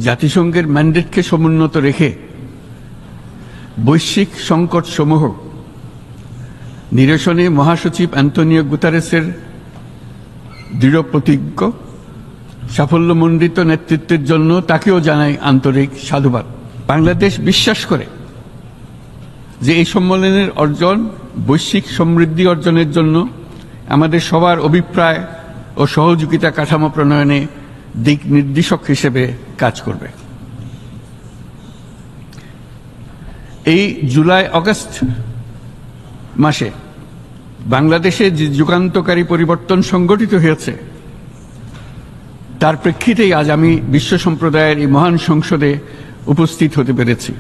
জাতিসংঘের ম্যান্ডেটকে সমুন্নত রেখে বৈশ্বিক সংকটসমূহ নিরসনে মহাসচিব অ্যান্টোনিও গুতেরেসের দৃঢ় প্রতিজ্ঞ সাফল্যমণ্ডিত নেতৃত্বের জন্য তাকেও জানাই আন্তরিক সাধুবাদ। বাংলাদেশ বিশ্বাস করে যে এই সম্মেলনের অর্জন বৈশ্বিক সমৃদ্ধি অর্জনের জন্য আমাদের সবার অভিপ্রায় ও সহযোগিতা কাঠামো প্রণয়নে দিক নির্দেশক হিসেবে কাজ করবে। এই জুলাই আগস্ট মাসে বাংলাদেশে যে যুগান্তকারী পরিবর্তন সংগঠিত হয়েছে তার প্রেক্ষিতেই আজ আমি বিশ্ব সম্প্রদায়ের এই মহান সংসদে উপস্থিত হতে পেরেছি।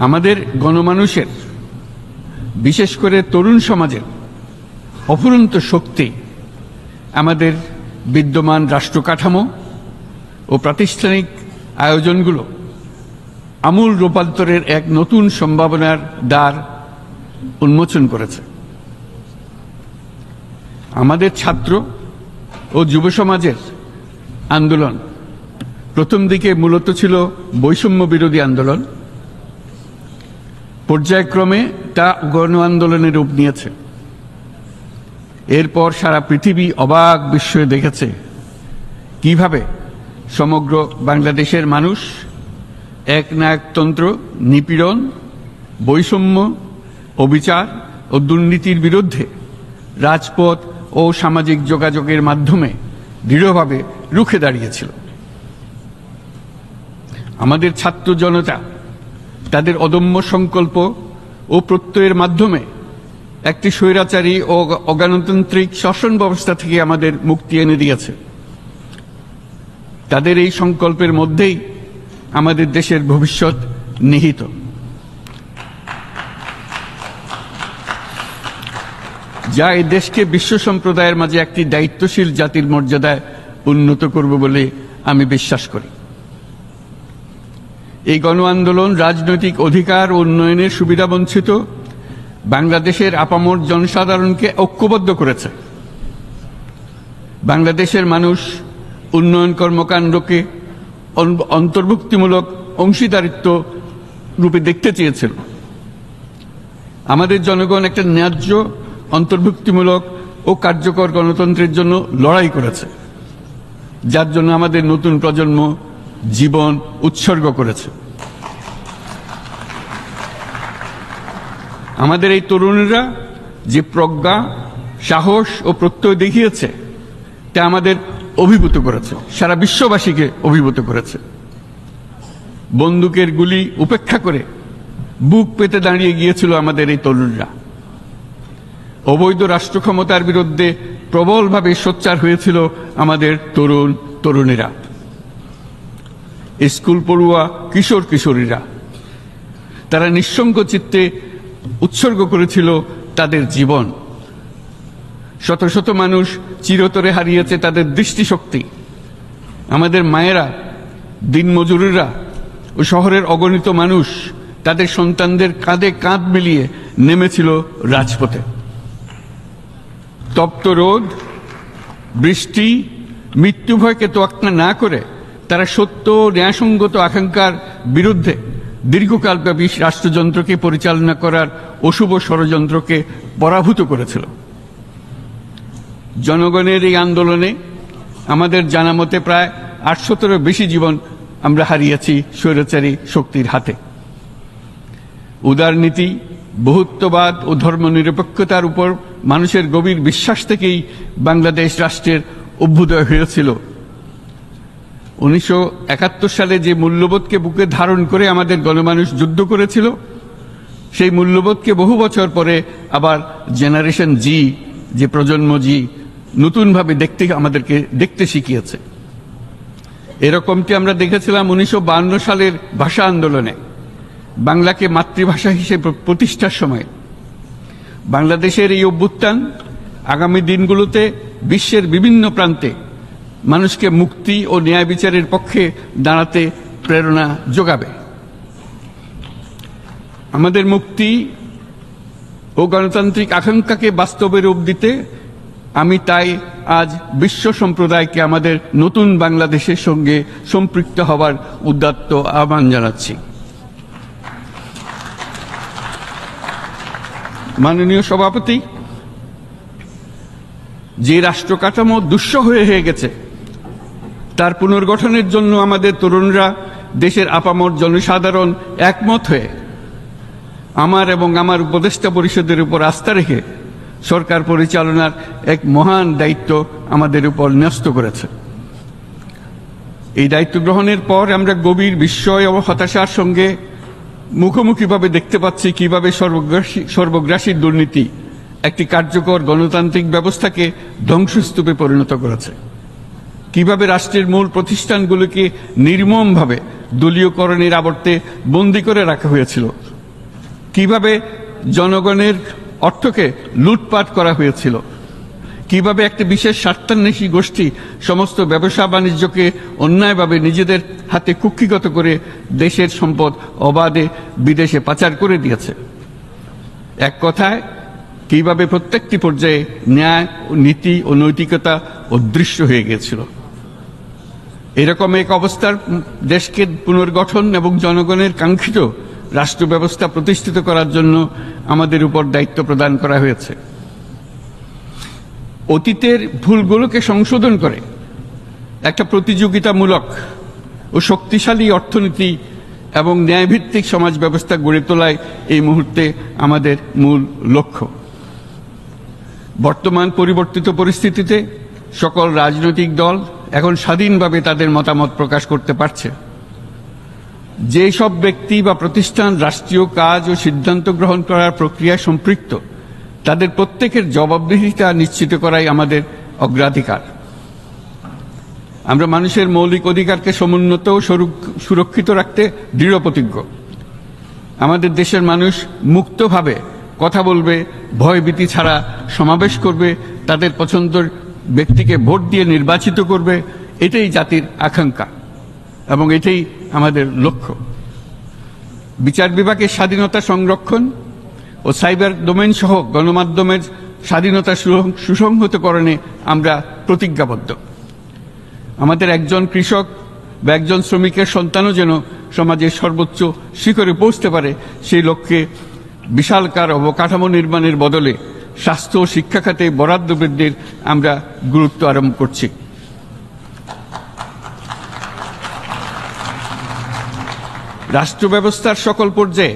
আমাদের গণমানুষের, বিশেষ করে তরুণ সমাজের অফুরন্ত শক্তি আমাদের বিদ্যমান রাষ্ট্র কাঠামো ও প্রাতিষ্ঠানিক আয়োজনগুলো আমূল রূপান্তরের এক নতুন সম্ভাবনার দ্বার উন্মোচন করেছে। আমাদের ছাত্র ও যুব সমাজের আন্দোলন প্রথম দিকে মূলত ছিল বৈষম্য বিরোধী আন্দোলন, পর্যায়ক্রমে তা গণ আন্দোলনের রূপ নিয়েছে। এরপর সারা পৃথিবী অবাক বিস্ময়ে দেখেছে কিভাবে সমগ্র বাংলাদেশের মানুষ একনায়কতন্ত্র, নিপীড়ন, বৈষম্য, অবিচার ও দুর্নীতির বিরুদ্ধে রাজপথ ও সামাজিক যোগাযোগের মাধ্যমে দৃঢ়ভাবে রুখে দাঁড়িয়েছিল। আমাদের ছাত্র জনতা তাদের অদম্য সংকল্প ও প্রত্যয়ের মাধ্যমে একটি স্বৈরাচারী ও অগণতান্ত্রিক শাসন ব্যবস্থা থেকে আমাদের মুক্তি এনে দিয়েছে। তাদের এই সংকল্পের মধ্যেই আমাদের দেশের ভবিষ্যৎ নিহিত। যা এই দেশকে বিশ্ব সম্প্রদায়ের মাঝে একটি দায়িত্বশীল জাতির মর্যাদায় উন্নত করবে বলে আমি বিশ্বাস করি। এই গণ আন্দোলন রাজনৈতিক অধিকার ও উন্নয়নের সুবিধাবঞ্চিত বাংলাদেশের আপামর জনসাধারণকে ঐক্যবদ্ধ করেছে। বাংলাদেশের মানুষ উন্নয়ন কর্মকাণ্ডকে অন্তর্ভুক্তিমূলক অংশীদারিত্ব রূপে দেখতে চেয়েছিল। আমাদের জনগণ একটা ন্যায্য, অন্তর্ভুক্তিমূলক ও কার্যকর গণতন্ত্রের জন্য লড়াই করেছে, যার জন্য আমাদের নতুন প্রজন্ম জীবন উৎসর্গ করেছে। আমাদের এই তরুণীরা যে প্রজ্ঞা, সাহস ও প্রত্যয় দেখিয়েছে তা আমাদের অভিভূত করেছে, সারা বিশ্ববাসীকে অভিভূত করেছে। বন্দুকের গুলি উপেক্ষা করে বুক পেতে দাঁড়িয়ে গিয়েছিল আমাদের এই তরুণরা। অবৈধ রাষ্ট্র ক্ষমতার বিরুদ্ধে প্রবলভাবে সোচ্চার হয়েছিল আমাদের তরুণ তরুণীরা, স্কুল পড়ুয়া কিশোর কিশোরীরা। তারা নিঃসঙ্গ চিত্তে উৎসর্গ করেছিল তাদের জীবন। শত শত মানুষ চিরতরে হারিয়েছে তাদের দৃষ্টিশক্তি। আমাদের মায়েরা, দিনমজুরিরা ও শহরের অগণিত মানুষ তাদের সন্তানদের কাঁধে কাঁধ মিলিয়ে নেমেছিল রাজপথে। তপ্ত রোদ, বৃষ্টি, মৃত্যু ভয়কে তোয়াক্কা না করে তারা সত্য ন্যায়সঙ্গত আকাঙ্ক্ষার বিরুদ্ধে দীর্ঘকালব্যাপী রাষ্ট্রযন্ত্রকে পরিচালনা করার অশুভ ষড়যন্ত্রকে পরাভূত করেছিল। জনগণের এই আন্দোলনে আমাদের জানা মতে প্রায় 800-এরও বেশি জীবন আমরা হারিয়েছি স্বৈরাচারী শক্তির হাতে। উদারনীতি, বহুত্ববাদ ও ধর্মনিরপেক্ষতার উপর মানুষের গভীর বিশ্বাস থেকেই বাংলাদেশ রাষ্ট্রের অভ্যুদয় হয়েছিল। 1971 সালে যে মূল্যবোধকে বুকে ধারণ করে আমাদের গণমানুষ যুদ্ধ করেছিল, সেই মূল্যবোধকে বহু বছর পরে আবার জেনারেশন জি, যে প্রজন্ম জি, নতুনভাবে আমাদেরকে দেখতে শিখিয়েছে। এরকমটি আমরা দেখেছিলাম 1952 সালের ভাষা আন্দোলনে, বাংলাকে মাতৃভাষা হিসেবে প্রতিষ্ঠার সময়। বাংলাদেশের এই অভ্যুত্থান আগামী দিনগুলোতে বিশ্বের বিভিন্ন প্রান্তে মানুষকে মুক্তি ও ন্যায় বিচারের পক্ষে দাঁড়াতে প্রেরণা যোগাবে। আমাদের মুক্তি ও গণতান্ত্রিক আকাঙ্ক্ষাকে বাস্তবে রূপ দিতে আমি তাই আজ বিশ্ব সম্প্রদায়কে আমাদের নতুন বাংলাদেশের সঙ্গে সম্পৃক্ত হবার উদাত্ত আহ্বান জানাচ্ছি। মাননীয় সভাপতি, যে রাষ্ট্র কাঠামো দুঃসহ হয়ে গেছে তার পুনর্গঠনের জন্য আমাদের তরুণরা, দেশের আপামর জনসাধারণ একমত হয়ে আমার এবং আমার উপদেষ্টা পরিষদের উপর আস্থা রেখে সরকার পরিচালনার এক মহান দায়িত্ব আমাদের উপর ন্যস্ত করেছে। এই দায়িত্ব গ্রহণের পর আমরা গভীর বিস্ময় ও হতাশার সঙ্গে মুখোমুখিভাবে দেখতে পাচ্ছি কিভাবে সর্বগ্রাসী দুর্নীতি একটি কার্যকর গণতান্ত্রিক ব্যবস্থাকে ধ্বংসস্তূপে পরিণত করেছে, কিভাবে রাষ্ট্রের মূল প্রতিষ্ঠানগুলোকে নির্মমভাবে দলীয়করণের আবর্তে বন্দী করে রাখা হয়েছিল, কিভাবে জনগণের অর্থকে লুটপাট করা হয়েছিল, কিভাবে একটি বিশেষ স্বার্থান্বেষী গোষ্ঠী সমস্ত ব্যবসা বাণিজ্যকে অন্যায়ভাবে নিজেদের হাতে কুক্ষিগত করে দেশের সম্পদ অবাধে বিদেশে পাচার করে দিয়েছে। এক কথায়, কিভাবে প্রত্যেকটি পর্যায়ে ন্যায়, নীতি ও নৈতিকতা অদৃশ্য হয়ে গিয়েছিল। এরকম এক অবস্থার দেশকে পুনর্গঠন এবং জনগণের কাঙ্ক্ষিত রাষ্ট্র ব্যবস্থা প্রতিষ্ঠিত করার জন্য আমাদের উপর দায়িত্ব প্রদান করা হয়েছে। অতীতের ভুলগুলোকে সংশোধন করে একটা প্রতিযোগিতামূলক ও শক্তিশালী অর্থনীতি এবং ন্যায়ভিত্তিক সমাজ ব্যবস্থা গড়ে তোলাই এই মুহূর্তে আমাদের মূল লক্ষ্য। বর্তমান পরিবর্তিত পরিস্থিতিতে সকল রাজনৈতিক দল এখন স্বাধীনভাবে তাদের মতামত প্রকাশ করতে পারছে। যে সব ব্যক্তি বা প্রতিষ্ঠান রাষ্ট্রীয় কাজ ও সিদ্ধান্ত গ্রহণ করার প্রক্রিয়ায় সম্পৃক্ত, তাদের প্রত্যেকের জবাবদিহিতা নিশ্চিত করাই আমাদের অগ্রাধিকার। আমরা মানুষের মৌলিক অধিকারকে সমুন্নত ও সুরক্ষিত রাখতে দৃঢ়প্রতিজ্ঞ। আমাদের দেশের মানুষ মুক্তভাবে কথা বলবে, ভয়ভীতি ছাড়া সমাবেশ করবে, তাদের পছন্দের ব্যক্তিকে ভোট দিয়ে নির্বাচিত করবে, এটাই জাতির আকাঙ্ক্ষা এবং এটাই আমাদের লক্ষ্য। বিচার বিভাগের স্বাধীনতা সংরক্ষণ ও সাইবার ডোমেইন সহ গণমাধ্যমের স্বাধীনতা সুসংহতকরণে আমরা প্রতিজ্ঞাবদ্ধ। আমাদের একজন কৃষক বা একজন শ্রমিকের সন্তানও যেন সমাজের সর্বোচ্চ শিখরে পৌঁছতে পারে, সেই লক্ষ্যে বিশালকার অবকাঠামো নির্মাণের বদলে স্বাস্থ্য ও শিক্ষা খাতে বরাদ্দ বৃদ্ধির আমরা গুরুত্ব আরোপ করছি। রাষ্ট্র ব্যবস্থার সকল পর্যায়ে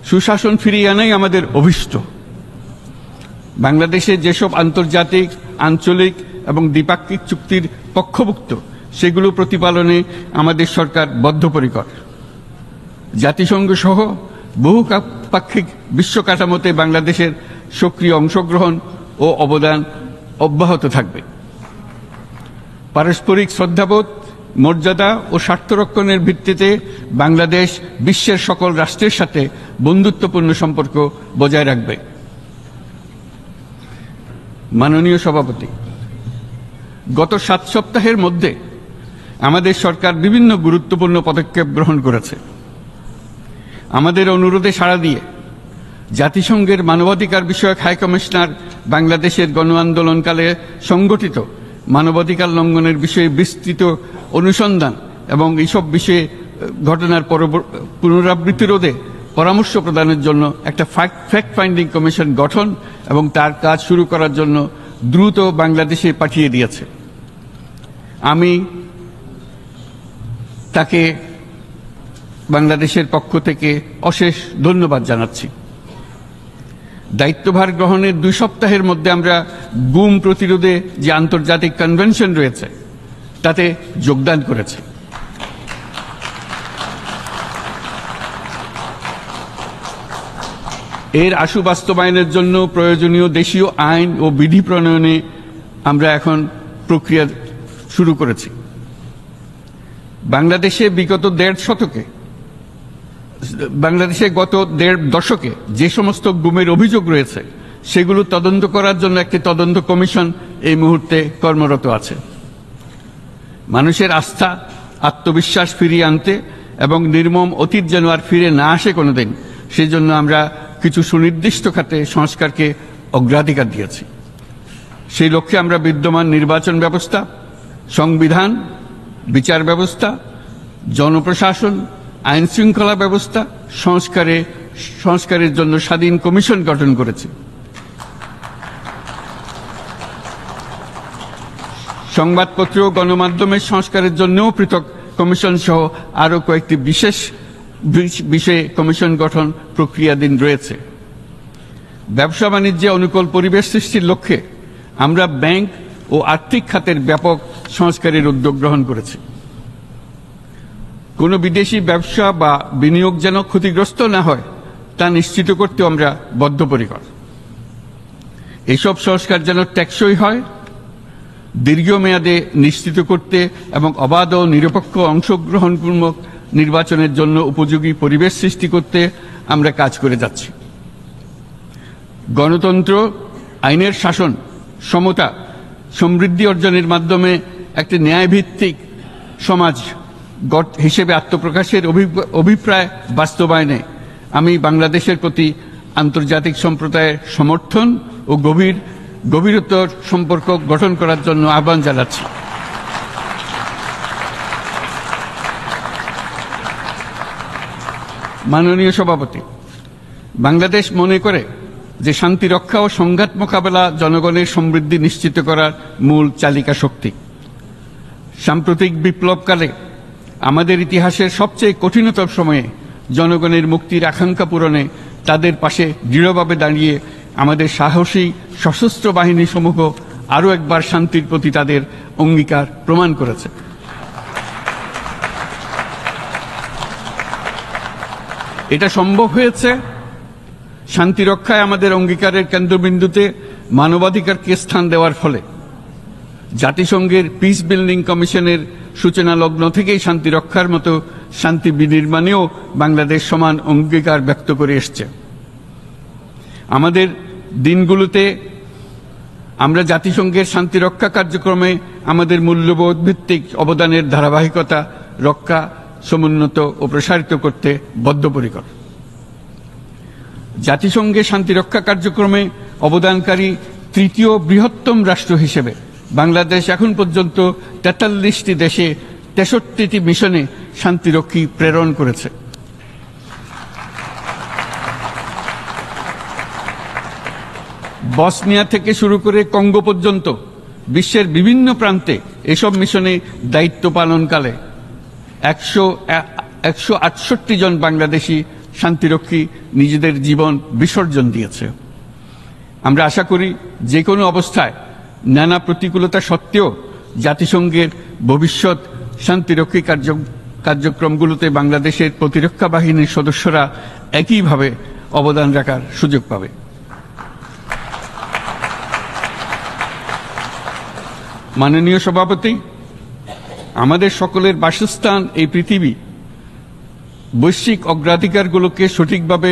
সুশাসন ফিরিয়ে আনাই আমাদের অভীষ্ট। বাংলাদেশে যেসব আন্তর্জাতিক, আঞ্চলিক এবং দ্বিপাক্ষিক চুক্তির পক্ষভুক্ত, সেগুলো প্রতিপালনে আমাদের সরকার বদ্ধপরিকর। জাতিসংঘ সহ বহুপাক্ষিক বিশ্ব কাঠামোতে বাংলাদেশের সক্রিয় অংশগ্রহণ ও অবদান অব্যাহত থাকবে। পারস্পরিক শ্রদ্ধাবোধ, মর্যাদা ও স্বার্থরক্ষণের ভিত্তিতে বাংলাদেশ বিশ্বের সকল রাষ্ট্রের সাথে বন্ধুত্বপূর্ণ সম্পর্ক বজায় রাখবে। মাননীয় সভাপতি, গত 7 সপ্তাহের মধ্যে আমাদের সরকার বিভিন্ন গুরুত্বপূর্ণ পদক্ষেপ গ্রহণ করেছে। আমাদের অনুরোধে সাড়া দিয়ে জাতিসংঘের মানবাধিকার বিষয়ক হাই কমিশনার বাংলাদেশের গণ আন্দোলনকালে সংগঠিত মানবাধিকার লঙ্ঘনের বিষয়ে বিস্তৃত অনুসন্ধান এবং এইসব বিষয়ে ঘটনার পুনরাবৃত্তি রোধে পরামর্শ প্রদানের জন্য একটা ফ্যাক্ট ফাইন্ডিং কমিশন গঠন এবং তার কাজ শুরু করার জন্য দ্রুত বাংলাদেশে পাঠিয়ে দিয়েছে। আমি তাকে বাংলাদেশের পক্ষ থেকে অশেষ ধন্যবাদ জানাচ্ছি। দায়িত্বভার গ্রহণের 2 সপ্তাহের মধ্যে আমরা গুম প্রতিরোধে যে আন্তর্জাতিক কনভেনশন রয়েছে তাতে যোগদান করেছি। এর আশু বাস্তবায়নের জন্য প্রয়োজনীয় দেশীয় আইন ও বিধি প্রণয়নে আমরা এখন প্রক্রিয়া শুরু করেছি। বাংলাদেশে গত 1.5 দশকে যে সমস্ত গুমের অভিযোগ রয়েছে সেগুলো তদন্ত করার জন্য একটি তদন্ত কমিশন এই মুহূর্তে কর্মরত আছে। মানুষের আস্থা, আত্মবিশ্বাস ফিরিয়ে আনতে এবং নির্মম অতীত যেন আর ফিরে না আসে কোনোদিন, সেই জন্য আমরা কিছু সুনির্দিষ্ট খাতে সংস্কারকে অগ্রাধিকার দিয়েছি। সেই লক্ষ্যে আমরা বিদ্যমান নির্বাচন ব্যবস্থা, সংবিধান, বিচার ব্যবস্থা, জনপ্রশাসন, আইন শৃঙ্খলা ব্যবস্থা সংস্কারের জন্য স্বাধীন কমিশন গঠন করেছি। সংবাদপত্র ও গণমাধ্যমের সংস্কারের জন্যও পৃথক কমিশন সহ আরও কয়েকটি বিশেষ বিষয়ে কমিশন গঠন প্রক্রিয়াধীন রয়েছে। ব্যবসা বাণিজ্যে অনুকূল পরিবেশ সৃষ্টির লক্ষ্যে আমরা ব্যাংক ও আর্থিক খাতের ব্যাপক সংস্কারের উদ্যোগ গ্রহণ করেছি। কোনো বিদেশি ব্যবসা বা বিনিয়োগ যেন ক্ষতিগ্রস্ত না হয় তা নিশ্চিত করতে আমরা বদ্ধপরিকর। এইসব সংস্কার যেন টেকসই হয়, দীর্ঘমেয়াদে নিশ্চিত করতে এবং অবাধ ও নিরপেক্ষ অংশগ্রহণমূলক নির্বাচনের জন্য উপযোগী পরিবেশ সৃষ্টি করতে আমরা কাজ করে যাচ্ছি। গণতন্ত্র, আইনের শাসন, সমতা, সমৃদ্ধি অর্জনের মাধ্যমে একটি ন্যায়ভিত্তিক সমাজ হিসেবে আত্মপ্রকাশের অভিপ্রায় বাস্তবায়নে আমি বাংলাদেশের প্রতি আন্তর্জাতিক সম্প্রদায়ের সমর্থন ও গভীরতর সম্পর্ক গঠন করার জন্য আহ্বান জানাচ্ছি। মাননীয় সভাপতি, বাংলাদেশ মনে করে যে শান্তি রক্ষা ও সংঘাত মোকাবেলা জনগণের সমৃদ্ধি নিশ্চিত করার মূল চালিকা শক্তি। সাম্প্রতিক বিপ্লবকালে আমাদের ইতিহাসের সবচেয়ে কঠিনতম সময়ে জনগণের মুক্তির আকাঙ্ক্ষা পূরণে তাদের পাশে দৃঢ়ভাবে দাঁড়িয়ে আমাদের সাহসী সশস্ত্র বাহিনী সমূহ আরও একবার শান্তির প্রতি তাদের অঙ্গীকার প্রমাণ করেছে। এটা সম্ভব হয়েছে শান্তি রক্ষায় আমাদের অঙ্গীকারের কেন্দ্রবিন্দুতে মানবাধিকারকে স্থান দেওয়ার ফলে। জাতিসংঘের পিস বিল্ডিং কমিশনের সূচনা লগ্ন থেকেই শান্তি রক্ষার মতো শান্তি বিনির্মাণেও বাংলাদেশ সমান অঙ্গীকার ব্যক্ত করে এসছে। আমাদের দিনগুলোতে আমরা জাতিসংঘের শান্তি রক্ষা কার্যক্রমে আমাদের মূল্যবোধ ভিত্তিক অবদানের ধারাবাহিকতা রক্ষা, সমুন্নত ও প্রসারিত করতে বদ্ধপরিকর। জাতিসংঘের শান্তিরক্ষা কার্যক্রমে অবদানকারী তৃতীয় বৃহত্তম রাষ্ট্র হিসেবে বাংলাদেশ এখন পর্যন্ত ৪৩টি দেশে ৬৩টি মিশনে শান্তিরক্ষী প্রেরণ করেছে। বসনিয়া থেকে শুরু করে কঙ্গো পর্যন্ত বিশ্বের বিভিন্ন প্রান্তে এসব মিশনে দায়িত্ব পালনকালে ১৬৮ জন বাংলাদেশি শান্তিরক্ষী নিজেদের জীবন বিসর্জন দিয়েছে। আমরা আশা করি যে কোনো অবস্থায় নানা প্রতিকূলতা সত্ত্বেও জাতিসংঘের ভবিষ্যৎ শান্তিরক্ষী কার্যক্রমগুলোতে বাংলাদেশের প্রতিরক্ষা বাহিনীর সদস্যরা একইভাবে অবদান রাখার সুযোগ পাবে। মাননীয় সভাপতি, আমাদের সকলের বাসস্থান এই পৃথিবী বৈশ্বিক অগ্রাধিকারগুলোকে সঠিকভাবে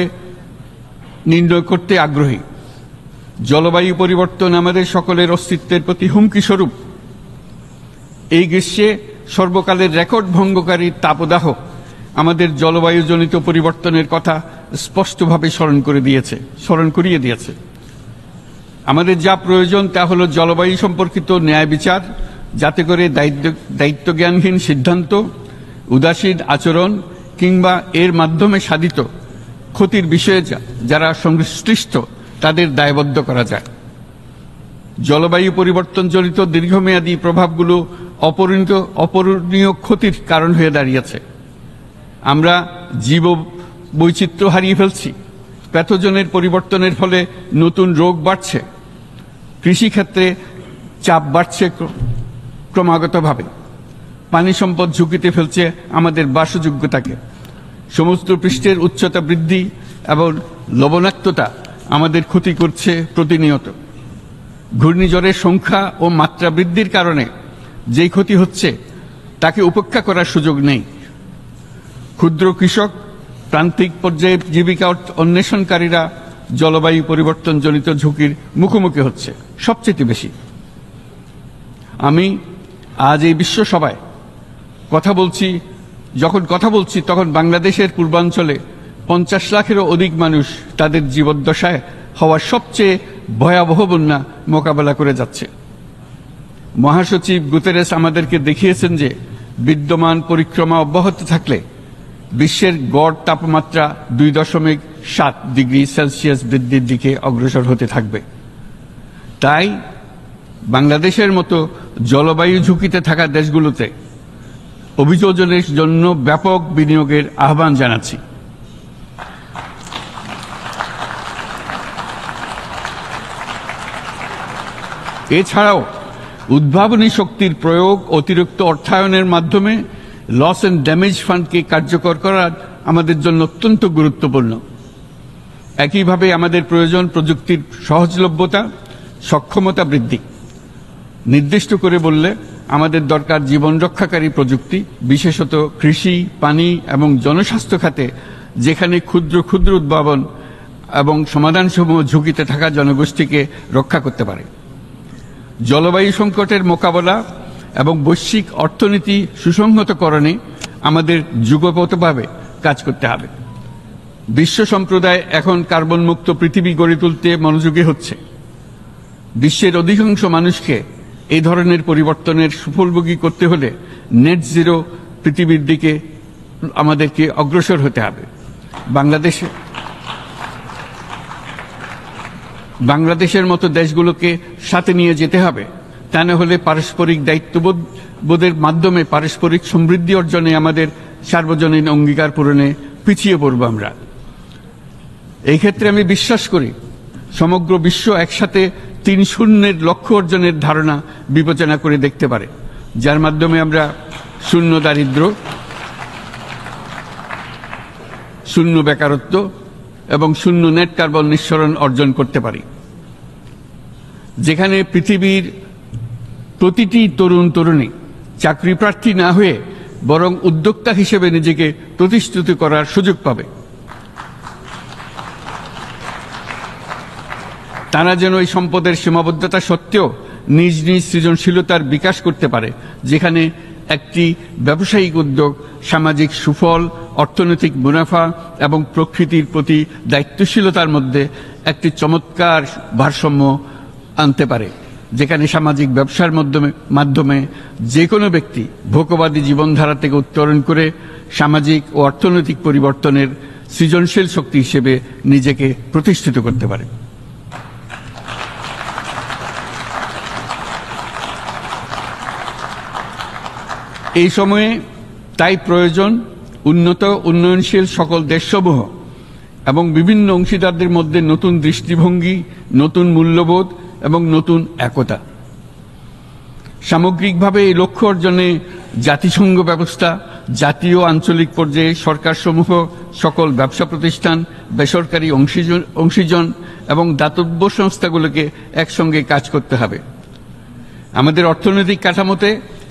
নির্ণয় করতে আগ্রহী। জলবায়ু পরিবর্তন আমাদের সকলের অস্তিত্বের প্রতি হুমকি স্বরূপ। এই গ্রীষ্মে সর্বকালের রেকর্ড ভঙ্গকারী তাপদাহ আমাদের জলবায়ুজনিত পরিবর্তনের কথা স্পষ্টভাবে স্মরণ করিয়ে দিয়েছে। আমাদের যা প্রয়োজন তা হল জলবায়ু সম্পর্কিত ন্যায় বিচার, যাতে করে দায়িত্বজ্ঞানহীন সিদ্ধান্ত, উদাসীন আচরণ কিংবা এর মাধ্যমে সাধিত ক্ষতির বিষয়ে যারা সংশ্লিষ্ট তাদের দায়বদ্ধ করা যায়। জলবায়ু পরিবর্তনজনিত দীর্ঘমেয়াদী প্রভাবগুলো অপূরণীয় ক্ষতির কারণ হয়ে দাঁড়িয়েছে। আমরা জীব বৈচিত্র্য হারিয়ে ফেলছি, প্যাথোজেনের পরিবর্তনের ফলে নতুন রোগ বাড়ছে, কৃষিক্ষেত্রে চাপ বাড়ছে ক্রমাগতভাবে, পানি সম্পদ ঝুঁকিতে ফেলছে আমাদের বাসযোগ্যতাকে, সমুদ্র পৃষ্ঠের উচ্চতা বৃদ্ধি এবং লবণাক্ততা আমাদের ক্ষতি করছে প্রতিনিয়ত। ঘূর্ণিঝড়ের সংখ্যা ও মাত্রা বৃদ্ধির কারণে যেই ক্ষতি হচ্ছে তাকে উপেক্ষা করার সুযোগ নেই। ক্ষুদ্র কৃষক, প্রান্তিক পর্যায়ে জীবিকা অন্বেষণকারীরা জলবায়ু পরিবর্তনজনিত ঝুঁকির মুখোমুখি হচ্ছে সবচেয়ে বেশি। আমি আজ এই বিশ্ব সভায় যখন কথা বলছি তখন বাংলাদেশের পূর্বাঞ্চলে ৫০ লাখেরও অধিক মানুষ তাদের জীবদ্দশায় হওয়া সবচেয়ে ভয়াবহ বন্যা মোকাবেলা করে যাচ্ছে। মহাসচিব গুতেরেস আমাদেরকে দেখিয়েছেন যে বিদ্যমান পরিক্রমা অব্যাহত থাকলে বিশ্বের গড় তাপমাত্রা 2.7 ডিগ্রি সেলসিয়াস বৃদ্ধির দিকে অগ্রসর হতে থাকবে। তাই বাংলাদেশের মতো জলবায়ু ঝুঁকিতে থাকা দেশগুলোতে অভিযোজনের জন্য ব্যাপক বিনিয়োগের আহ্বান জানাচ্ছি। এছাড়াও উদ্ভাবনী শক্তির প্রয়োগ, অতিরিক্ত অর্থায়নের মাধ্যমে লস এন্ড ড্যামেজ ফান্ডকে কার্যকর করা আমাদের জন্য অত্যন্ত গুরুত্বপূর্ণ। একইভাবে আমাদের প্রয়োজন প্রযুক্তির সহজলভ্যতা, সক্ষমতা বৃদ্ধি। নির্দিষ্ট করে বললে আমাদের দরকার জীবন রক্ষাকারী প্রযুক্তি, বিশেষত কৃষি, পানি এবং জনস্বাস্থ্য খাতে, যেখানে ক্ষুদ্র ক্ষুদ্র উদ্ভাবন এবং সমাধানসমূহ ঝুঁকিতে থাকা জনগোষ্ঠীকে রক্ষা করতে পারে। জলবায়ু সংকটের মোকাবেলা এবং বৈশ্বিক অর্থনীতি সুসংহতকরণে আমাদের যুগপৎভাবে কাজ করতে হবে। বিশ্ব সম্প্রদায় এখন কার্বন মুক্ত পৃথিবী গড়ে তুলতে মনোযোগী হচ্ছে। বিশ্বের অধিকাংশ মানুষকে এই ধরনের পরিবর্তনের সুফলভোগী করতে হলে নেট জিরো পৃথিবীর দিকে আমাদেরকে অগ্রসর হতে হবে। বাংলাদেশের মতো দেশগুলোকে সাথে নিয়ে যেতে হবে। তা না হলে পারস্পরিক দায়িত্ববোধের মাধ্যমে পারস্পরিক সমৃদ্ধি অর্জনে আমাদের সার্বজনীন অঙ্গীকার পূরণে পিছিয়ে পড়ব আমরা। এই ক্ষেত্রে আমি বিশ্বাস করি সমগ্র বিশ্ব একসাথে 3-0 লক্ষ্য অর্জনের ধারণা বিবেচনা করে দেখতে পারে, যার মাধ্যমে আমরা শূন্য দারিদ্র, শূন্য বেকারত্ব এবং শূন্য নেট কার্বন নিঃসরণ অর্জন করতে পারি। যেখানে পৃথিবীর প্রতিটি তরুণ তরুণী চাকরি প্রার্থী না হয়ে বরং উদ্যোক্তা হিসেবে নিজেকে প্রতিষ্ঠিত করার সুযোগ পাবে। তারা যেন এই সম্পদের সীমাবদ্ধতা সত্ত্বেও নিজ নিজ সৃজনশীলতার বিকাশ করতে পারে, যেখানে একটি ব্যবসায়িক উদ্যোগ সামাজিক সুফল, অর্থনৈতিক মুনাফা এবং প্রকৃতির প্রতি দায়িত্বশীলতার মধ্যে একটি চমৎকার ভারসাম্য আনতে পারে, যেখানে সামাজিক ব্যবসার মাধ্যমে যে কোনো ব্যক্তি ভোগবাদী জীবনধারা থেকে উত্তরণ করে সামাজিক ও অর্থনৈতিক পরিবর্তনের সৃজনশীল শক্তি হিসেবে নিজেকে প্রতিষ্ঠিত করতে পারে। এই সময়ে তাই প্রয়োজন উন্নত উন্নয়নশীল সকল দেশসমূহ এবং বিভিন্ন অংশীদারদের মধ্যে নতুন দৃষ্টিভঙ্গি, নতুন মূল্যবোধ এবং নতুন একতা। সামগ্রিকভাবে এই লক্ষ্য অর্জনে জাতিসংঘ ব্যবস্থা, জাতীয় আঞ্চলিক পর্যায়ে সরকারসমূহ, সকল ব্যবসা প্রতিষ্ঠান, বেসরকারি অংশীজন এবং দাতব্য সংস্থাগুলোকে একসঙ্গে কাজ করতে হবে। আমাদের অর্থনৈতিক কাঠামোতে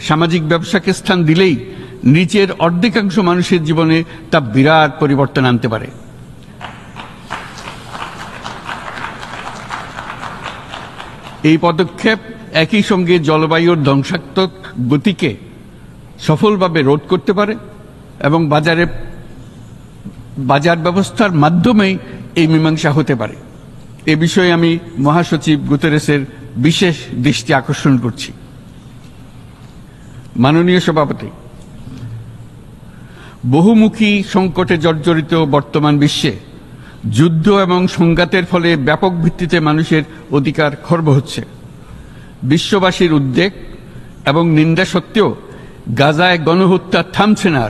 সামাজিক ব্যবসাকে স্থান দিলেই নিচের অর্ধেকাংশ মানুষের জীবনে তা বিরাট পরিবর্তন আনতে পারে। এই পদক্ষেপ একই সঙ্গে জলবায়ুর ধ্বংসাত্মক গতিকে সফলভাবে রোধ করতে পারে এবং বাজার ব্যবস্থার মাধ্যমেই এই মীমাংসা হতে পারে। এ বিষয়ে আমি মহাসচিব গুতেরেসের বিশেষ দৃষ্টি আকর্ষণ করছি। মাননীয় সভাপতি, বহুমুখী সংকটে জর্জরিত বর্তমান বিশ্বে যুদ্ধ এবং সংঘাতের ফলে ব্যাপক ভিত্তিতে মানুষের অধিকার খর্ব হচ্ছে। বিশ্ববাসীর উদ্বেগ এবং নিন্দা সত্ত্বেও গাজায় গণহত্যা থামছে না।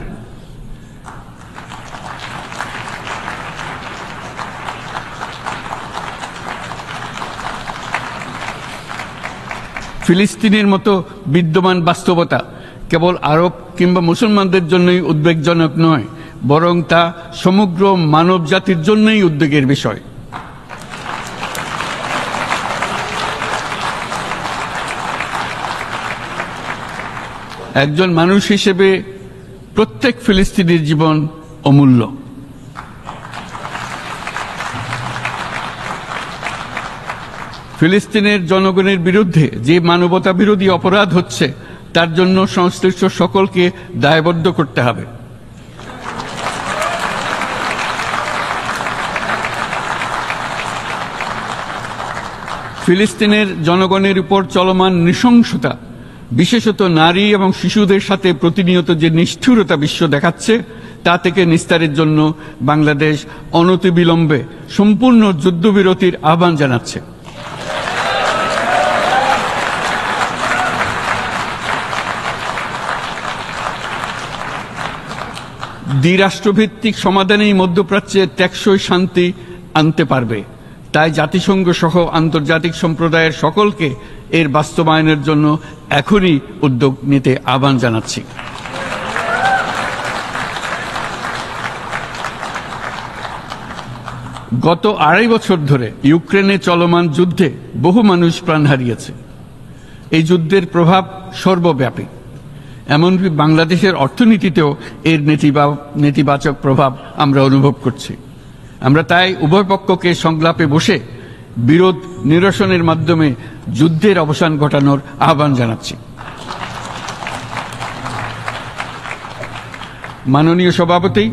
ফিলিস্তিনের মতো বিদ্যমান বাস্তবতা কেবল আরব কিংবা মুসলমানদের জন্যই উদ্বেগজনক নয়, বরং তা সমগ্র মানব জাতির জন্যই উদ্বেগের বিষয়। একজন মানুষ হিসেবে প্রত্যেক ফিলিস্তিনির জীবন অমূল্য। ফিলিস্তিনের জনগণের বিরুদ্ধে যে মানবতা বিরোধী অপরাধ হচ্ছে তার জন্য সংশ্লিষ্ট সকলকে দায়বদ্ধ করতে হবে। ফিলিস্তিনের জনগণের উপর চলমান নৃশংসতা, বিশেষত নারী এবং শিশুদের সাথে প্রতিনিয়ত যে নিষ্ঠুরতা বিশ্ব দেখাচ্ছে, তা থেকে নিস্তারের জন্য বাংলাদেশ অনতিবিলম্বে সম্পূর্ণ যুদ্ধবিরতির আহ্বান জানাচ্ছে। দ্বিরাষ্ট্রভিত্তিক সমাধানেই মধ্যপ্রাচ্যে টেকসই শান্তি আনতে পারবে। তাই জাতিসংঘ সহ আন্তর্জাতিক সম্প্রদায়ের সকলকে এর বাস্তবায়নের জন্য এখনই উদ্যোগ নিতে আহ্বান জানাচ্ছি। গত 2.5 বছর ধরে ইউক্রেনে চলমান যুদ্ধে বহু মানুষ প্রাণ হারিয়েছে। এই যুদ্ধের প্রভাব সর্বব্যাপী, এমনকি বাংলাদেশের অর্থনীতিতেও এর নেতিবাচক প্রভাব আমরা অনুভব করছি। আমরা তাই উভয় পক্ষকে সংলাপে বসে বিরোধ নিরসনের মাধ্যমে যুদ্ধের অবসান ঘটানোর আহ্বান জানাচ্ছি। মাননীয় সভাপতি,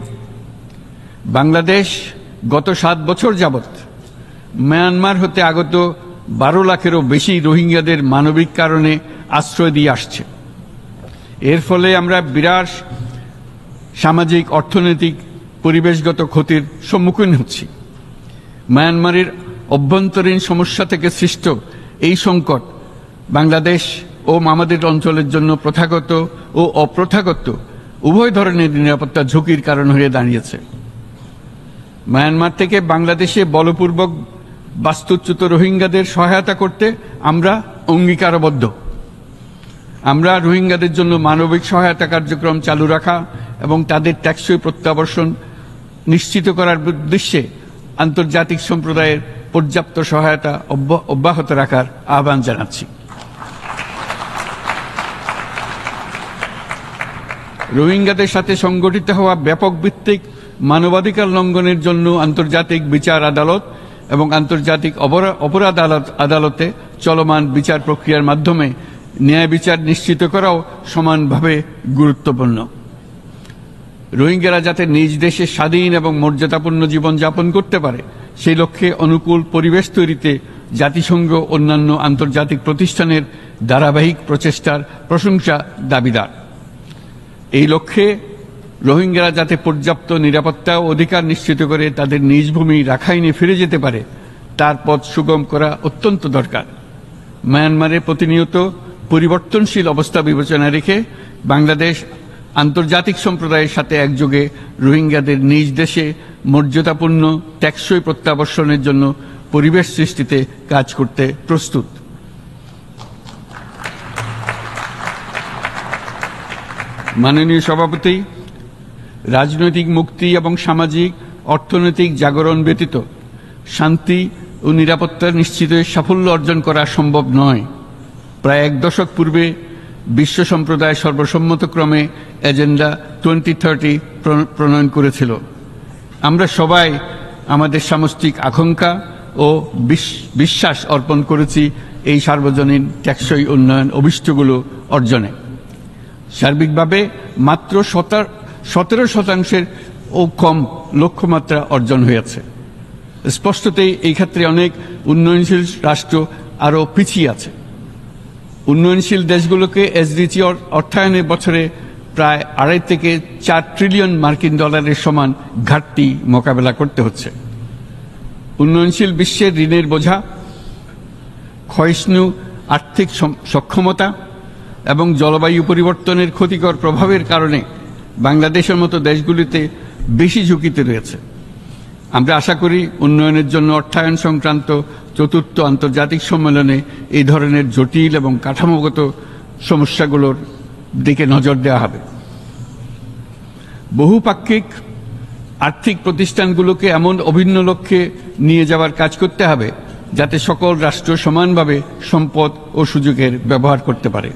বাংলাদেশ গত 7 বছর যাবৎ মিয়ানমার হতে আগত 12 লাখেরও বেশি রোহিঙ্গাদের মানবিক কারণে আশ্রয় দিয়ে আসছে। এর ফলে আমরা বিরাট সামাজিক, অর্থনৈতিক, পরিবেশগত ক্ষতির সম্মুখীন হচ্ছি। মিয়ানমারের অভ্যন্তরীণ সমস্যা থেকে সৃষ্ট এই সংকট বাংলাদেশ ও আমাদের অঞ্চলের জন্য প্রথাগত ও অপ্রথাগত উভয় ধরনের নিরাপত্তা ঝুঁকির কারণ হয়ে দাঁড়িয়েছে। মিয়ানমার থেকে বাংলাদেশে বলপূর্বক বাস্তুচ্যুত রোহিঙ্গাদের সহায়তা করতে আমরা অঙ্গীকারবদ্ধ। আমরা রোহিঙ্গাদের জন্য মানবিক সহায়তা কার্যক্রম চালু রাখা এবং তাদের টেকসই প্রত্যাবর্তন নিশ্চিত করার উদ্দেশ্যে আন্তর্জাতিক সম্প্রদায়ের পর্যাপ্ত সহায়তা অব্যাহত রাখার আহ্বান জানাচ্ছি। রোহিঙ্গাদের সাথে সংগঠিত হওয়া ব্যাপক ভিত্তিক মানবাধিকার লঙ্ঘনের জন্য আন্তর্জাতিক বিচার আদালত এবং আন্তর্জাতিক অপরাধ আদালতে চলমান বিচার প্রক্রিয়ার মাধ্যমে ন্যায় বিচার নিশ্চিত করাও সমানভাবে গুরুত্বপূর্ণ। রোহিঙ্গারা যাতে নিজ দেশে স্বাধীন এবং মর্যাদাপূর্ণ জীবন যাপন করতে পারে, সেই লক্ষ্যে অনুকূল পরিবেশ তৈরিতে জাতিসংঘ অন্যান্য আন্তর্জাতিক প্রতিষ্ঠানের ধারাবাহিক প্রচেষ্টার প্রশংসা দাবিদার। এই লক্ষ্যে রোহিঙ্গারা যাতে পর্যাপ্ত নিরাপত্তা ও অধিকার নিশ্চিত করে তাদের নিজ ভূমি রাখাইনে ফিরে যেতে পারে, তার পথ সুগম করা অত্যন্ত দরকার। মিয়ানমারে প্রতিনিয়ত পরিবর্তনশীল অবস্থা বিবেচনায় রেখে বাংলাদেশ আন্তর্জাতিক সম্প্রদায়ের সাথে একযোগে রোহিঙ্গাদের নিজ দেশে মর্যাদাপূর্ণ টেকসই প্রত্যাবর্তনের জন্য পরিবেশ সৃষ্টিতে কাজ করতে প্রস্তুত। মাননীয় সভাপতি, রাজনৈতিক মুক্তি এবং সামাজিক অর্থনৈতিক জাগরণ ব্যতীত শান্তি ও নিরাপত্তা নিশ্চিতে সাফল্য অর্জন করা সম্ভব নয়। প্রায় 1 দশক পূর্বে বিশ্ব সম্প্রদায় সর্বসম্মতক্রমে এজেন্ডা 2030 প্রণয়ন করেছিল। আমরা সবাই আমাদের সামষ্টিক আকাঙ্ক্ষা ও বিশ্বাস অর্পণ করেছি এই সার্বজনীন টেকসই উন্নয়ন অভিষ্টগুলো অর্জনে। সার্বিকভাবে মাত্র 17% ও কম লক্ষ্যমাত্রা অর্জন হয়েছে। স্পষ্টতই এই ক্ষেত্রে অনেক উন্নয়নশীল রাষ্ট্র আরও পিছিয়ে আছে। উন্নয়নশীল দেশগুলোকে এসডিজি অর্থায়নের বছরে প্রায় 2.5 থেকে 4 ট্রিলিয়ন মার্কিন ডলারের সমান ঘাটতি মোকাবেলা করতে হচ্ছে। উন্নয়নশীল বিশ্বের ঋণের বোঝা, ক্ষয়িষ্ণু আর্থিক সক্ষমতা এবং জলবায়ু পরিবর্তনের ক্ষতিকর প্রভাবের কারণে বাংলাদেশের মতো দেশগুলিতে বেশি ঝুঁকিতে রয়েছে। আমরা আশা করি উন্নয়নের জন্য অর্থায়ন সংক্রান্ত 4র্থ আন্তর্জাতিক সম্মেলনে এই ধরনের জটিল এবং কাঠামোগত সমস্যাগুলোর দিকে নজর দেওয়া হবে। বহুপাক্ষিক আর্থিক প্রতিষ্ঠানগুলোকে এমন অভিন্ন লক্ষ্যে নিয়ে যাওয়ার কাজ করতে হবে যাতে সকল রাষ্ট্র সমানভাবে সম্পদ ও সুযোগের ব্যবহার করতে পারে।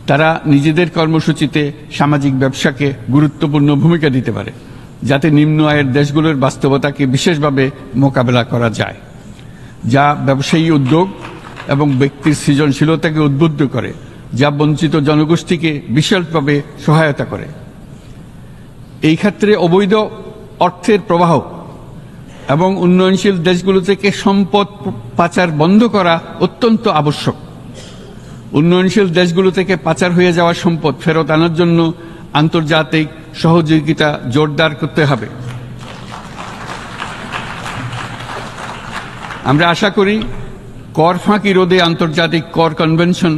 তারা নিজেদের কর্মসূচিতে সামাজিক ব্যবসাকে গুরুত্বপূর্ণ ভূমিকা দিতে পারে, যাতে নিম্ন আয়ের দেশগুলোর বাস্তবতাকে বিশেষভাবে মোকাবেলা করা যায়, যা ব্যবসায়ী উদ্যোগ এবং ব্যক্তির সৃজনশীলতাকে উদ্বুদ্ধ করে, যা বঞ্চিত জনগোষ্ঠীকে বিশালভাবে সহায়তা করে। এই ক্ষেত্রে অবৈধ অর্থের প্রবাহ এবং উন্নয়নশীল দেশগুলো থেকে সম্পদ পাচার বন্ধ করা অত্যন্ত আবশ্যক। উন্নয়নশীল দেশগুলো থেকে পাচার হয়ে যাওয়া সম্পদ ফেরত আনার জন্য আন্তর্জাতিক সহযোগিতা জোরদার করতে হবে। আমরা আশা করি কর ফাঁকি রোধে আন্তর্জাতিক কর কনভেনশন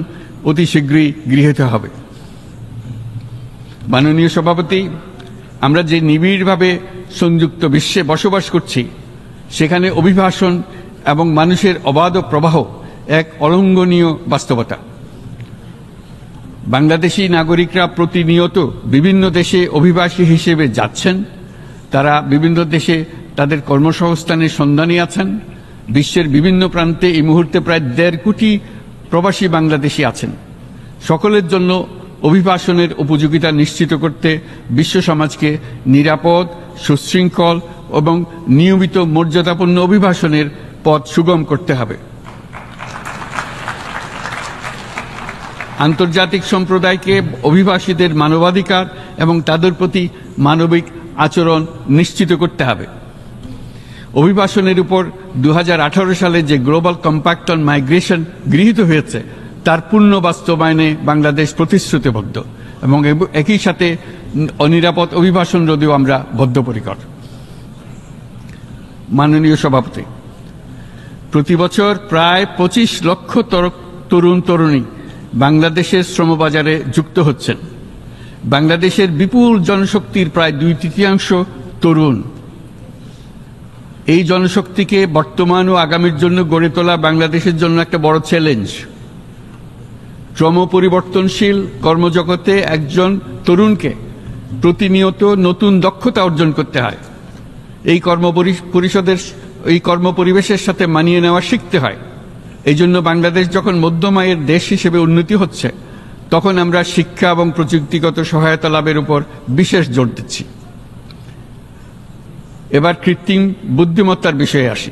অতি শীঘ্রই গৃহীত হবে। মাননীয় সভাপতি, আমরা যে নিবিড়ভাবে সংযুক্ত বিশ্বে বসবাস করছি, সেখানে অভিবাসন এবং মানুষের অবাধ প্রবাহ এক অলঙ্ঘনীয় বাস্তবতা। বাংলাদেশি নাগরিকরা প্রতিনিয়ত বিভিন্ন দেশে অভিবাসী হিসেবে যাচ্ছেন। তারা বিভিন্ন দেশে তাদের কর্মসংস্থানের সন্ধানে আছেন। বিশ্বের বিভিন্ন প্রান্তে এই মুহূর্তে প্রায় 1.5 কোটি প্রবাসী বাংলাদেশি আছেন। সকলের জন্য অভিবাসনের উপযোগিতা নিশ্চিত করতে বিশ্ব সমাজকে নিরাপদ, সুশৃঙ্খল এবং নিয়মিত মর্যাদাপূর্ণ অভিবাসনের পথ সুগম করতে হবে। আন্তর্জাতিক সম্প্রদায়কে অভিবাসীদের মানবাধিকার এবং তাদের প্রতি মানবিক আচরণ নিশ্চিত করতে হবে। অভিবাসনের উপর 2018 সালে যে গ্লোবাল কম্প্যাক্ট অন মাইগ্রেশন গৃহীত হয়েছে, তার পূর্ণ বাস্তবায়নে বাংলাদেশ প্রতিশ্রুতিবদ্ধ এবং একই সাথে অনিরাপদ অভিবাসন রোধেও আমরা বদ্ধপরিকর। মাননীয় সভাপতি, প্রতি বছর প্রায় 25 লক্ষ তরুণ তরুণী বাংলাদেশের শ্রমবাজারে যুক্ত হচ্ছেন। বাংলাদেশের বিপুল জনশক্তির প্রায় 2/3 তরুণ। এই জনশক্তিকে বর্তমান ও আগামীর জন্য গড়ে তোলা বাংলাদেশের জন্য একটা বড় চ্যালেঞ্জ। ক্রমপরিবর্তনশীল কর্মজগতে একজন তরুণকে প্রতিনিয়ত নতুন দক্ষতা অর্জন করতে হয়। এই কর্মপরিবেশের সাথে মানিয়ে নেওয়া শিখতে হয়। এই জন্য বাংলাদেশ যখন মধ্যম আয়ের দেশ হিসেবে উন্নতি হচ্ছে, তখন আমরা শিক্ষা এবং প্রযুক্তিগত সহায়তা লাভের উপর বিশেষ জোর দিচ্ছি। এবার কৃত্রিম বুদ্ধিমত্তার বিষয়ে আসি।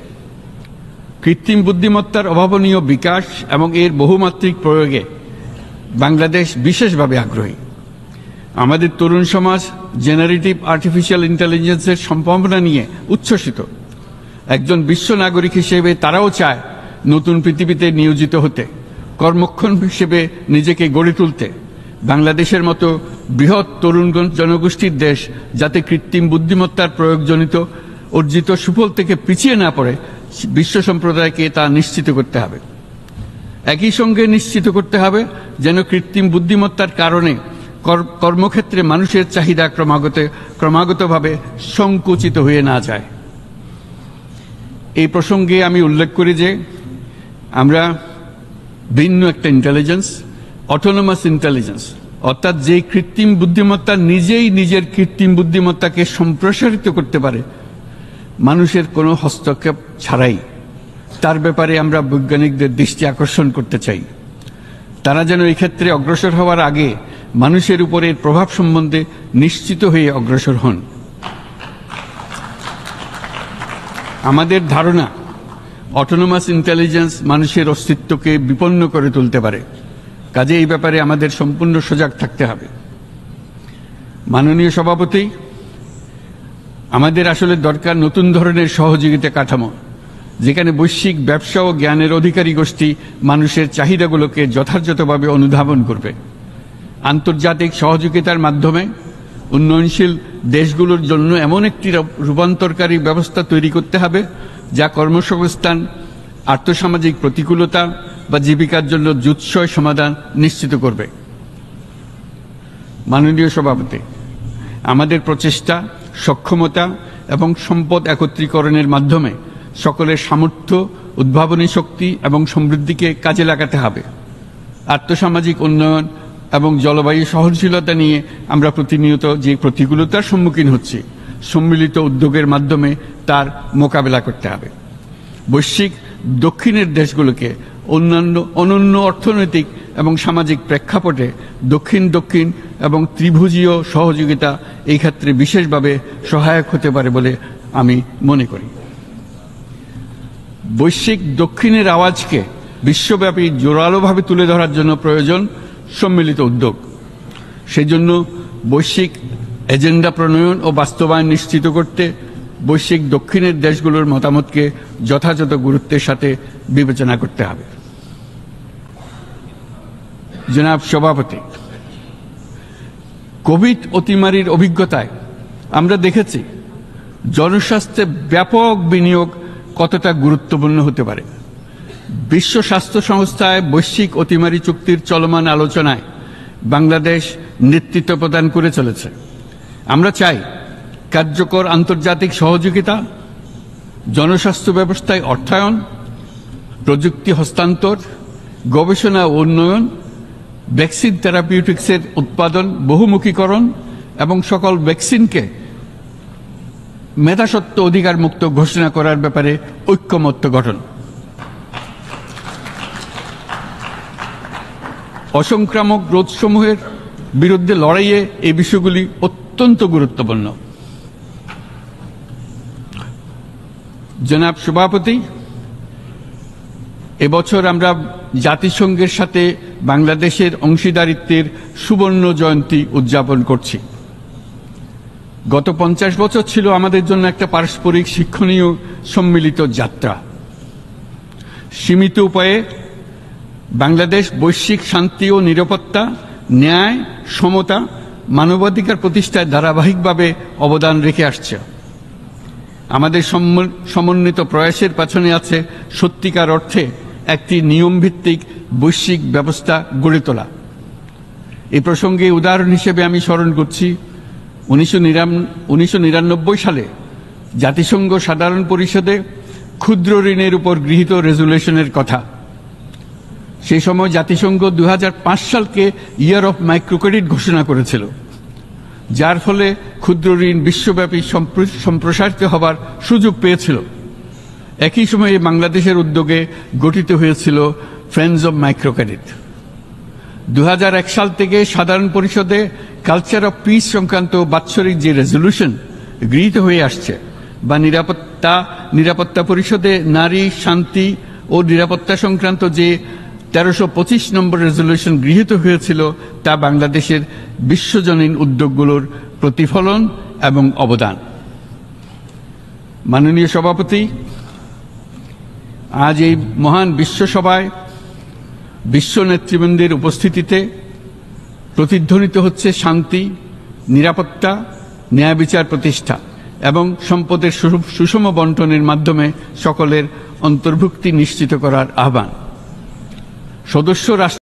কৃত্রিম বুদ্ধিমত্তার অভাবনীয় বিকাশ এবং এর বহুমাত্রিক প্রয়োগে বাংলাদেশ বিশেষভাবে আগ্রহী। আমাদের তরুণ সমাজ জেনারেটিভ আর্টিফিশিয়াল ইন্টেলিজেন্সের সম্ভাবনা নিয়ে উচ্ছ্বসিত। একজন বিশ্ব নাগরিক হিসেবে তারাও চায় নতুন পৃথিবীতে নিয়োজিত হতে, কর্মক্ষম হিসেবে নিজেকে গড়ে তুলতে। বাংলাদেশের মতো বৃহৎ তরুণ জনগোষ্ঠীর দেশ যাতে কৃত্রিম বুদ্ধিমত্তার প্রয়োগজনিত অর্জিত সুফল থেকে পিছিয়ে না পড়ে, বিশ্ব সম্প্রদায়কে তা নিশ্চিত করতে হবে। একই সঙ্গে নিশ্চিত করতে হবে যেন কৃত্রিম বুদ্ধিমত্তার কারণে কর্মক্ষেত্রে মানুষের চাহিদা ক্রমাগতভাবে সংকুচিত হয়ে না যায়। এই প্রসঙ্গে আমি উল্লেখ করি যে আমরা ভিন্ন একটা ইন্টেলিজেন্স, অটোনোমাস ইন্টেলিজেন্স, অর্থাৎ যে কৃত্রিম বুদ্ধিমত্তা নিজেই নিজের কৃত্রিম বুদ্ধিমত্তাকে সম্প্রসারিত করতে পারে মানুষের কোনো হস্তক্ষেপ ছাড়াই, তার ব্যাপারে আমরা বৈজ্ঞানিকদের দৃষ্টি আকর্ষণ করতে চাই। তারা যেন এই ক্ষেত্রে অগ্রসর হওয়ার আগে মানুষের উপরের প্রভাব সম্বন্ধে নিশ্চিত হয়ে অগ্রসর হন। আমাদের ধারণা, অটোনোমাস ইন্টেলিজেন্স মানুষের অস্তিত্বকে বিপন্ন করে তুলতে পারে। কাজে এই ব্যাপারে আমাদের সম্পূর্ণ সজাগ থাকতে হবে। মাননীয় সভাপতি, আমাদের আসলে দরকার নতুন ধরনের সহযোগিতা কাঠামো, যেখানে বৈশ্বিক ব্যবসা ও জ্ঞানের অধিকারী গোষ্ঠী মানুষের চাহিদাগুলোকে যথাযথভাবে অনুধাবন করবে। আন্তর্জাতিক সহযোগিতার মাধ্যমে উন্নয়নশীল দেশগুলোর জন্য এমন একটি রূপান্তরকারী ব্যবস্থা তৈরি করতে হবে যা কর্মসংস্থান, আর্থসামাজিক প্রতিকূলতা বা জীবিকার জন্য যুৎসয় সমাধান নিশ্চিত করবে। মাননীয় সভাপতি, আমাদের প্রচেষ্টা, সক্ষমতা এবং সম্পদ একত্রীকরণের মাধ্যমে সকলের সামর্থ্য, উদ্ভাবনী শক্তি এবং সমৃদ্ধিকে কাজে লাগাতে হবে। আর্থসামাজিক উন্নয়ন এবং জলবায়ু সহনশীলতা নিয়ে আমরা প্রতিনিয়ত যে প্রতিকূলতার সম্মুখীন হচ্ছি, সম্মিলিত উদ্যোগের মাধ্যমে তার মোকাবেলা করতে হবে। বৈশ্বিক দক্ষিণের দেশগুলোকে অনন্য অর্থনৈতিক এবং সামাজিক প্রেক্ষাপটে দক্ষিণ দক্ষিণ এবং ত্রিভুজীয় সহযোগিতা এই ক্ষেত্রে বিশেষভাবে সহায়ক হতে পারে বলে আমি মনে করি। বৈশ্বিক দক্ষিণের আওয়াজকে বিশ্বব্যাপী জোরালোভাবে তুলে ধরার জন্য প্রয়োজন সম্মিলিত উদ্যোগ। সেজন্য বৈশ্বিক এজেন্ডা প্রণয়ন ও বাস্তবায়ন নিশ্চিত করতে বৈশ্বিক দক্ষিণের দেশগুলোর মতামতকে যথাযথ গুরুত্বের সাথে বিবেচনা করতে হবে। জনাব সভাপতি, কোভিড অতিমারির অভিজ্ঞতায় আমরা দেখেছি জনস্বাস্থ্যে ব্যাপক বিনিয়োগ কতটা গুরুত্বপূর্ণ হতে পারে। বিশ্ব স্বাস্থ্য সংস্থায় বৈশ্বিক অতিমারি চুক্তির চলমান আলোচনায় বাংলাদেশ নেতৃত্ব প্রদান করে চলেছে। আমরা চাই কার্যকর আন্তর্জাতিক সহযোগিতা, জনস্বাস্থ্য ব্যবস্থায় অর্থায়ন, প্রযুক্তি হস্তান্তর, গবেষণা ও উন্নয়ন, ভ্যাকসিন থেরাপিউটিক্সের উৎপাদন বহুমুখীকরণ এবং সকল ভ্যাকসিনকে মেধাস্বত্ব অধিকার মুক্ত ঘোষণা করার ব্যাপারে ঐক্যমত্য গঠন। অসংক্রামক রোগসমূহের বিরুদ্ধে লড়াইয়ে এই বিষয়গুলি অত্যন্ত গুরুত্বপূর্ণ। জনাব সভাপতি, এবছর আমরা জাতিসংঘের সাথে বাংলাদেশের অংশীদারিত্বের সুবর্ণ জয়ন্তী উদযাপন করছি। গত 50 বছর ছিল আমাদের জন্য একটা পারস্পরিক শিক্ষণীয় সম্মিলিত যাত্রা। সীমিত উপায়ে বাংলাদেশ বৈশ্বিক শান্তি ও নিরাপত্তা, ন্যায়, সমতা, মানবাধিকার প্রতিষ্ঠায় ধারাবাহিকভাবে অবদান রেখে আসছে। আমাদের সমন্বিত প্রয়াসের পেছনে আছে সত্যিকার অর্থে একটি নিয়মভিত্তিক বৈশ্বিক ব্যবস্থা গড়ে তোলা। এই প্রসঙ্গে উদাহরণ হিসেবে আমি স্মরণ করছি 1999 সালে জাতিসংঘ সাধারণ পরিষদে ক্ষুদ্র ঋণের উপর গৃহীত রেজুলেশনের কথা। সেই সময় জাতিসংঘ 2005 সালকে ইয়ার অফ মাইক্রোক্রেডিট ঘোষণা করেছিল, যার ফলে ক্ষুদ্র ঋণ বিশ্বব্যাপী সম্প্রসারিত হবার সুযোগ পেয়েছিল। একই সময়ে বাংলাদেশের উদ্যোগে গঠিত হয়েছিল ফ্রেন্ডস অব মাইক্রোক্রেডিট। 2001 সাল থেকে সাধারণ পরিষদে কালচার অফ পিস সংক্রান্ত বাৎসরিক যে রেজলিউশন গৃহীত হয়ে আসছে, বা নিরাপত্তা পরিষদে নারী, শান্তি ও নিরাপত্তা সংক্রান্ত যে 1325 নম্বর রেজলিউশন গৃহীত হয়েছিল, তা বাংলাদেশের বিশ্বজনীন উদ্যোগগুলোর প্রতিফলন এবং অবদান। মাননীয় সভাপতি, আজ এই মহান বিশ্বসভায় বিশ্ব নেতৃবৃন্দের উপস্থিতিতে প্রতিধ্বনিত হচ্ছে শান্তি, নিরাপত্তা, ন্যায় বিচার প্রতিষ্ঠা এবং সম্পদের সুষম বন্টনের মাধ্যমে সকলের অন্তর্ভুক্তি নিশ্চিত করার আহ্বান। সদস্য রাষ্ট্র